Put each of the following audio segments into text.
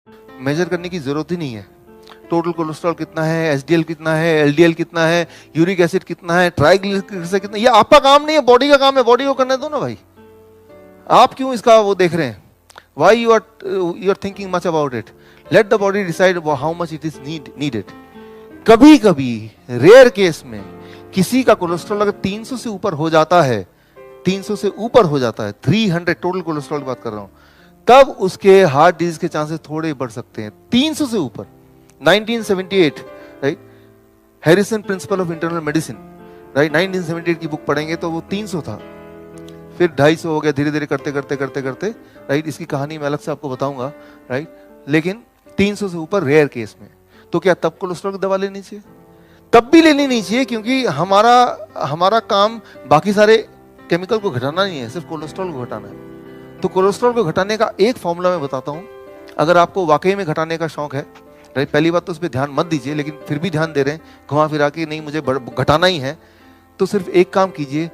Major करने की जरूरत ही नहीं है। टोटल कोलेस्ट्रॉल कितना है, एचडीएल कितना है, एलडीएल कितना है, यूरिक एसिड कितना है, ट्राइग्लिसराइड कितना, ये आपका काम नहीं है, बॉडी का काम है, बॉडी को करने दो ना भाई। आप क्यों इसका वो देख रहे हैं? Why you are thinking much about it? Let the body decide how much it is needed. कभी कभी रेयर केस में किसी का कोलेस्ट्रॉल अगर 300 से ऊपर हो जाता है, 300 से ऊपर हो जाता है, 300 टोटल कोलेस्ट्रॉल की बात कर रहा हूं, तब उसके हार्ट डिजीज के चांसेस थोड़े बढ़ सकते हैं। 300 से ऊपर। 1978, right, Harrison principle of internal medicine, right, 1978 की बुक पढ़ेंगे तो वो 300 था, फिर 250 हो गया, धीरे धीरे करते करते करते करते, राइट। इसकी कहानी मैं अलग से आपको बताऊंगा, राइट। लेकिन 300 से ऊपर रेयर केस में, तो क्या तब कोलेस्ट्रॉल की दवा लेनी चाहिए? तब भी लेनी नहीं चाहिए, क्योंकि हमारा काम बाकी सारे केमिकल को घटाना नहीं है, सिर्फ कोलेस्ट्रॉल को घटाना है। तो कोलेस्ट्रॉल को घटाने का एक फॉर्मूला मैं बताता हूं, अगर आपको वाकई में घटाने का शौक है, राइट। पहली बात तो उस पर ध्यान मत दीजिए, लेकिन फिर भी ध्यान दे रहे हैं घुमा फिरा के, नहीं मुझे घटाना ही है, तो सिर्फ एक काम कीजिए,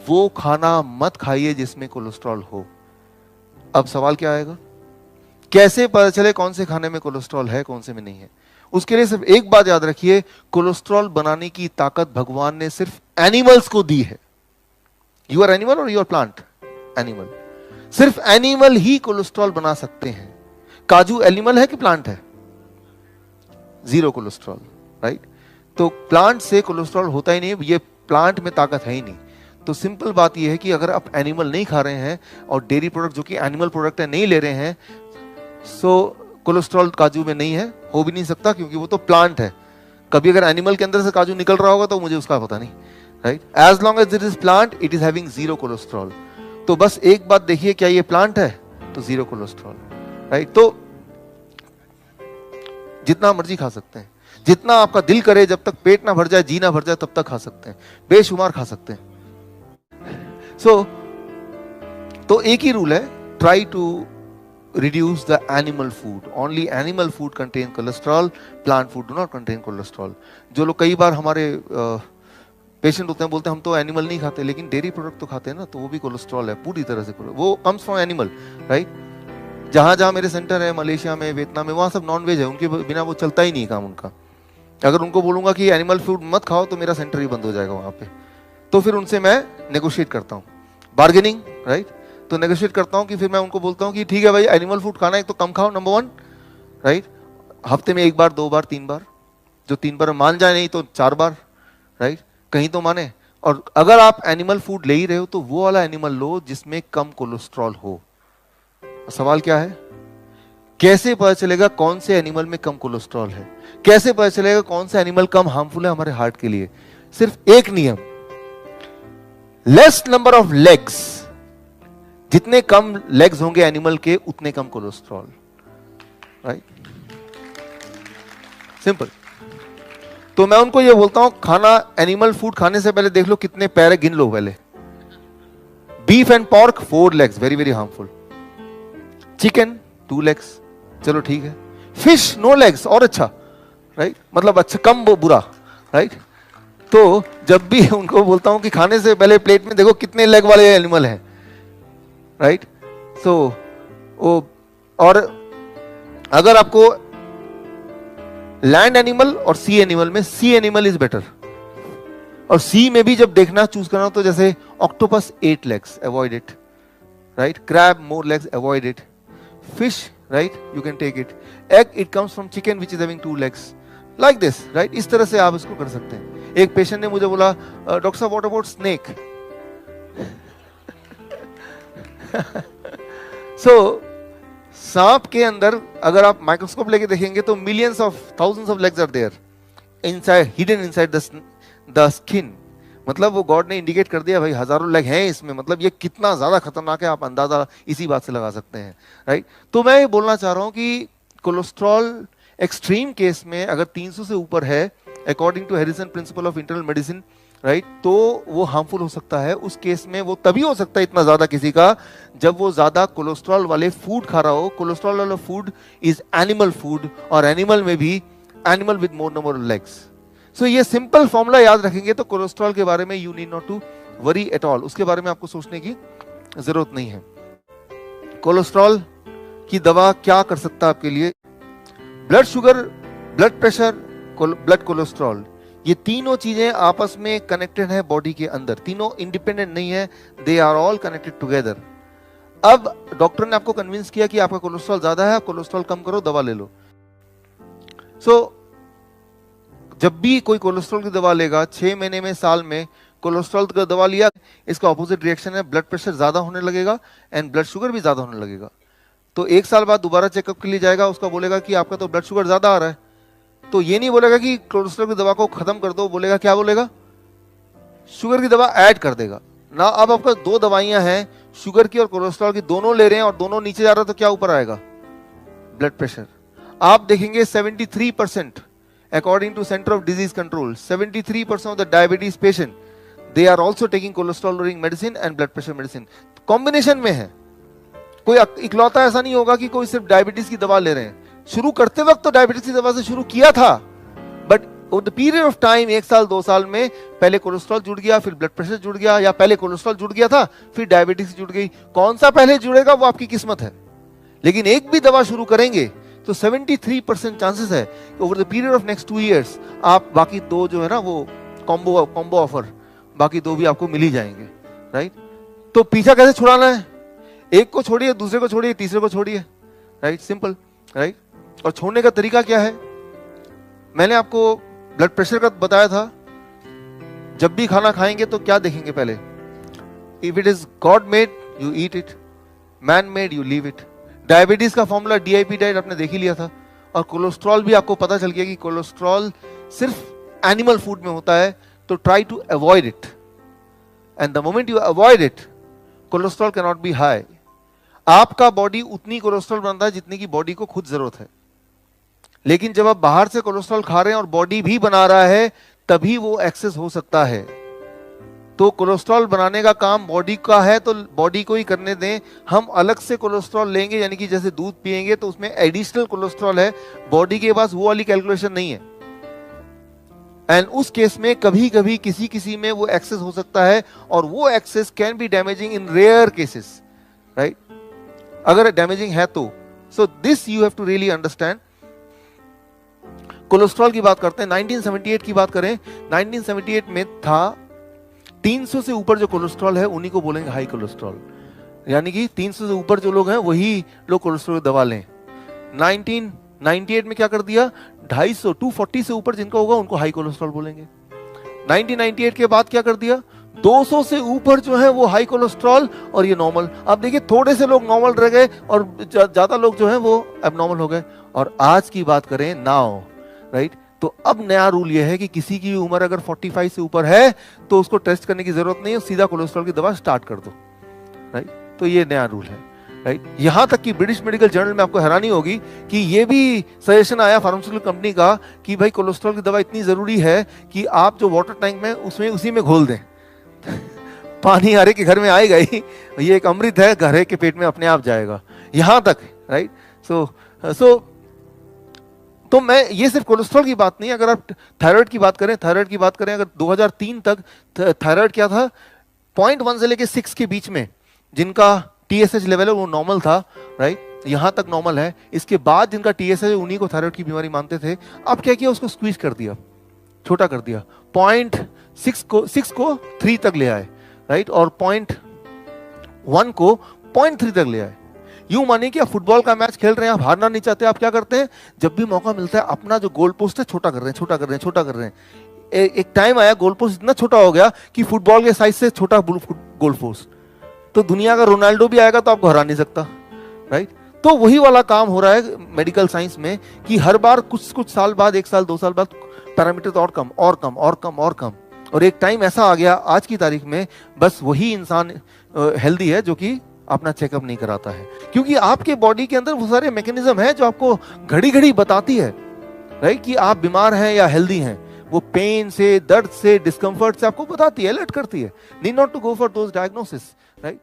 वो खाना मत खाइए जिसमें कोलेस्ट्रॉल हो। अब सवाल क्या आएगा? कैसे पता चले कौन से खाने में कोलेस्ट्रॉल है, कौन से में नहीं है? उसके लिए सिर्फ एक बात याद रखिए, कोलेस्ट्रॉल बनाने की ताकत भगवान ने सिर्फ एनिमल्स को दी है। यू आर एनिमल और यू आर प्लांट? एनिमल। सिर्फ एनिमल ही कोलेस्ट्रॉल बना सकते हैं। काजू एनिमल है कि प्लांट है? Zero cholesterol, right. तो प्लांट से कोलेस्ट्रॉल होता ही नहीं, ये प्लांट में ताकत है ही नहीं। तो सिंपल बात यह है कि अगर आप एनिमल नहीं खा रहे हैं और डेयरी प्रोडक्ट जो कि एनिमल प्रोडक्ट है नहीं ले रहे हैं, सो कोलेस्ट्रॉल काजू में नहीं है, हो भी नहीं सकता, क्योंकि वो तो प्लांट है। कभी अगर एनिमल के अंदर से काजू निकल रहा होगा तो मुझे उसका पता नहीं, right. As long as it is plant, it is having zero cholesterol. तो बस एक बात देखिए, क्या ये प्लांट है? तो जीरो कोलेस्ट्रॉल, राइट। तो जितना मर्जी खा सकते हैं, जितना आपका दिल करे, जब तक पेट ना भर जाए, जी ना भर जाए, तब तक खा सकते हैं, बेशुमार खा सकते हैं। तो एक ही रूल है, try to reduce the animal food. Only animal food contain cholesterol, plant food do not contain cholesterol. जो लोग कई बार हमारे पेशेंट होते हैं, बोलते हैं हम तो एनिमल नहीं खाते, लेकिन डेयरी प्रोडक्ट तो खाते हैं ना, तो वो भी कोलेस्ट्रॉल है पूरी तरह से, वो कम्स फ्रॉम एनिमल, राइट। जहां जहां मेरे सेंटर है, मलेशिया में, वियतनाम में, वहां सब नॉन वेज है, उनके बिना वो चलता ही नहीं काम उनका। अगर उनको बोलूंगा कि एनिमल फूड मत खाओ तो मेरा सेंटर ही बंद हो जाएगा वहां पे। तो फिर उनसे मैं नेगोशिएट करता हूँ, बार्गेनिंग, राइट। तो नेगोशिएट करता हूं कि फिर मैं उनको बोलता हूं कि ठीक है भाई, एनिमल फूड खाना है तो कम खाओ, नंबर 1, राइट। हफ्ते में 1 बार, 2 बार, 3 बार, जो 3 बार मान जाए, नहीं तो 4 बार, राइट, कहीं तो माने। और अगर आप एनिमल फूड ले ही रहे हो तो वो वाला एनिमल लो जिसमें कम कोलेस्ट्रॉल हो। सवाल क्या है? कैसे पता चलेगा कौन से एनिमल में कम कोलेस्ट्रॉल है? कैसे पता चलेगा कौन सा एनिमल कम हार्मफुल है हमारे हार्ट के लिए? सिर्फ एक नियम, लेस नंबर ऑफ लेग्स, जितने कम लेग्स होंगे एनिमल के, उतने कम कोलेस्ट्रॉल, राइट, सिंपल। तो मैं उनको ये बोलता हूं, खाना, एनिमल फूड खाने से पहले देख लो कितने पैर है, गिन लो पहले। Beef and pork 4 legs, very very harmful. Chicken 2 legs, चलो ठीक है। फिश नो लेग्स, और अच्छा, राइट, मतलब अच्छा, कम बुरा, राइट। तो जब भी उनको बोलता हूं कि खाने से पहले प्लेट में देखो कितने लेग वाले एनिमल हैं, राइट। सो और अगर आपको लैंड एनिमल और सी एनिमल में, सी एनिमल इज बेटर। और सी में भी जब देखना चूज करना, तो जैसे octopus 8 legs, avoid it, right. Crab more legs, avoid it. Fish, right, you can take it. Egg, it comes from chicken which is having 2 legs, like this, right. इस तरह से आप इसको कर सकते हैं। एक पेशेंट ने मुझे बोला, डॉक्टर साहब व्हाट अबाउट स्नेक? सांप के अंदर अगर आप माइक्रोस्कोप लेके देखेंगे तो millions of, thousands of legs are there inside, hidden inside the skin. मतलब वो गॉड ने इंडिकेट कर दिया भाई, हजारों लेग हैं इसमें, मतलब ये कितना ज्यादा खतरनाक है, आप अंदाजा इसी बात से लगा सकते हैं, राइट। तो मैं ये बोलना चाह रहा हूं कि कोलेस्ट्रॉल एक्सट्रीम केस में अगर 300 से ऊपर है, according to Harrison principle of internal medicine, right, तो वो हार्मफुल हो सकता है। उस केस में वो तभी हो सकता है इतना ज्यादा किसी का, जब वो ज्यादा कोलेस्ट्रॉल वाले फूड खा रहा हो। कोलेस्ट्रॉल वाला फूड इज एनिमल फूड, और एनिमल में भी animal with more number of legs. So ये सिंपल फॉर्मूला याद रखेंगे तो कोलेस्ट्रॉल के बारे में you need not to worry at all, उसके बारे में आपको सोचने की जरूरत नहीं है। कोलेस्ट्रॉल की दवा क्या कर सकता है आपके लिए? Blood sugar, blood pressure, blood cholesterol, ये तीनों चीजें आपस में कनेक्टेड है बॉडी के अंदर, तीनों इंडिपेंडेंट नहीं है, they are all connected together. अब डॉक्टर ने आपको कन्विंस किया कि आपका कोलेस्ट्रॉल ज्यादा है, आप कोलेस्ट्रॉल कम करो, दवा ले लो। जब भी कोई कोलेस्ट्रॉल की दवा लेगा 6 महीने में, साल में कोलेस्ट्रॉल का दवा लिया, इसका ऑपोजिट रिएक्शन है, ब्लड प्रेशर ज्यादा होने लगेगा एंड ब्लड शुगर भी ज्यादा होने लगेगा। तो 1 साल बाद दोबारा चेकअप के लिए जाएगा, उसका बोलेगा कि आपका तो ब्लड शुगर ज्यादा आ रहा है, तो ये नहीं बोलेगा कि कोलेस्ट्रॉल की दवा को खत्म कर दो, बोलेगा क्या बोलेगा, शुगर की दवा ऐड कर देगा ना। अब आपका 2 दवाइयां हैं, शुगर की और कोलेस्ट्रॉल की, दोनों ले रहे हैं और दोनों नीचे जा रहा है, तो क्या ऊपर आएगा, ब्लड प्रेशर। आप देखेंगे 73% according to Center of Disease Control, 73% of the diabetes patient, they are also taking cholesterol lowering medicine and blood pressure medicine, combination में है। कोई इकलौता ऐसा नहीं होगा कि कोई सिर्फ डायबिटीज की दवा ले रहे हैं। शुरू करते वक्त तो डायबिटीज की दवा से शुरू किया था, but over the period of time 1 साल 2 साल में पहले कोलेस्ट्रॉल जुड़ गया, फिर ब्लड प्रेशर जुड़ गया, या पहले कोलेस्ट्रॉल जुड़ गया था फिर डायबिटीज जुड़ गई। कौन सा पहले जुड़ेगा वो आपकी किस्मत है, लेकिन एक भी दवा शुरू करेंगे तो 73% चांसेस है कि over the period of next 2 years आप बाकी 2 जो है ना वो कॉम्बो ऑफर, बाकी 2 भी आपको मिल ही जाएंगे, राइट। तो पीछा कैसे छुड़ाना है, एक को छोड़िए, दूसरे को छोड़िए, तीसरे को छोड़िए, राइट, सिंपल, राइट। और छोड़ने का तरीका क्या है, मैंने आपको ब्लड प्रेशर का बताया था। जब भी खाना खाएंगे तो क्या देखेंगे पहले, if it is God made you eat it, man made you leave it. Diabetes का फॉर्मूला DIP डाइट आपने देख ही लिया था, और कोलेस्ट्रॉल भी आपको पता चल गया कि कोलेस्ट्रॉल सिर्फ एनिमल फूड में होता है, तो try to avoid it, and the moment you avoid it cholesterol can not be high. आपका बॉडी उतनी कोलेस्ट्रॉल बनाता है जितनी की बॉडी को खुद जरूरत है, लेकिन जब आप बाहर से कोलेस्ट्रॉल खा रहे हैं और बॉडी भी बना रहा है, तभी वो एक्सेस हो सकता है। तो कोलेस्ट्रॉल बनाने का काम बॉडी का है, तो बॉडी को ही करने दें। हम अलग से कोलेस्ट्रॉल लेंगे, यानी कि जैसे दूध पिएंगे तो उसमें एडिशनल कोलेस्ट्रॉल है, बॉडी के पास वो वाली कैलकुलेशन नहीं है। एंड उस केस में कभी कभी किसी में वो एक्सेस हो सकता है, और वो excess can be damaging in rare cases, right, अगर डैमेजिंग है तो। So this you have to really understand. Cholesterol की बात करते हैं, 1978 की बात करें, 1978 में था 300 से ऊपर जो कोलेस्ट्रॉल है उन्हीं को बोलेंगे हाई कोलेस्ट्रॉल, यानी कि 300 से ऊपर जो लोग हैं वही लोग कोलेस्ट्रॉल की दवा लें। 1998 में क्या कर दिया, 250 240 से ऊपर जिनका होगा उनको हाई कोलेस्ट्रॉल बोलेंगे। 1998 के बाद क्या कर दिया, 200 से ऊपर जो है वो हाई कोलेस्ट्रॉल और ये नॉर्मल। अब देखिए थोड़े से लोग नॉर्मल रह गए और ज्यादा लोग जो है वो एबनॉर्मल हो गए। और आज की बात करें नाउ, राइट, तो अब नया रूल यह है कि किसी की उम्र अगर 45 से ऊपर है तो उसको टेस्ट करने की जरूरत नहीं है, सीधा कोलेस्ट्रॉल की दवा स्टार्ट कर दो, राइट। तो ये नया रूल है, राइट। यहां तक कि ब्रिटिश मेडिकल जर्नल में आपको हैरानी होगी कि ये भी सजेशन आया फार्मास्यूटिकल कंपनी का कि भाई कोलेस्ट्रॉल की दवा इतनी जरूरी है कि आप जो वाटर टैंक में उसमें उसी में घोल दें पानी हर एक के घर में आएगा ही, ये एक अमृत है, हर एक के पेट में अपने आप जाएगा, यहां तक, राइट। तो मैं ये सिर्फ कोलेस्ट्रॉल की बात नहीं, अगर आप थायराइड की बात करें, अगर 2003 तक थायराइड क्या था, 0.1 से लेके 6 के बीच में जिनका TSH लेवल है वो नॉर्मल था, राइट, यहां तक नॉर्मल है। इसके बाद जिनका TSH है उन्हीं को थायराइड की बीमारी मानते थे। अब क्या किया, उसको स्क्वीज कर दिया, छोटा कर दिया, 0.6 को 3 तक ले आए, राइट, और 0.1 को 0.3 तक ले आए। यूं मानिए कि आप फुटबॉल का मैच खेल रहे हैं, आप हारना नहीं चाहते, आप क्या करते हैं, जब भी मौका मिलता है अपना जो गोल पोस्ट है छोटा कर रहे हैं। एक टाइम आया गोल पोस्ट इतना छोटा हो गया कि फुटबॉल के साइज से छोटा गोल पोस्ट, तो दुनिया का रोनाल्डो भी आएगा तो आपको हरा नहीं सकता, राइट। तो वही वाला काम हो रहा है मेडिकल साइंस में कि हर बार कुछ साल बाद, 1 साल 2 साल बाद पैरामीटर तो और कम, और एक टाइम ऐसा आ गया आज की तारीख में बस वही इंसान हेल्दी है जो कि अपना चेकअप नहीं कराता है, क्योंकि आपके बॉडी के अंदर वो सारे मैकेनिज्म है जो आपको घड़ी घड़ी बताती है, राइट, कि आप बीमार हैं या हेल्दी हैं। वो पेन से, दर्द से, डिस्कंफर्ट से आपको बताती है, अलर्ट करती है। Need not to go for those diagnosis, right.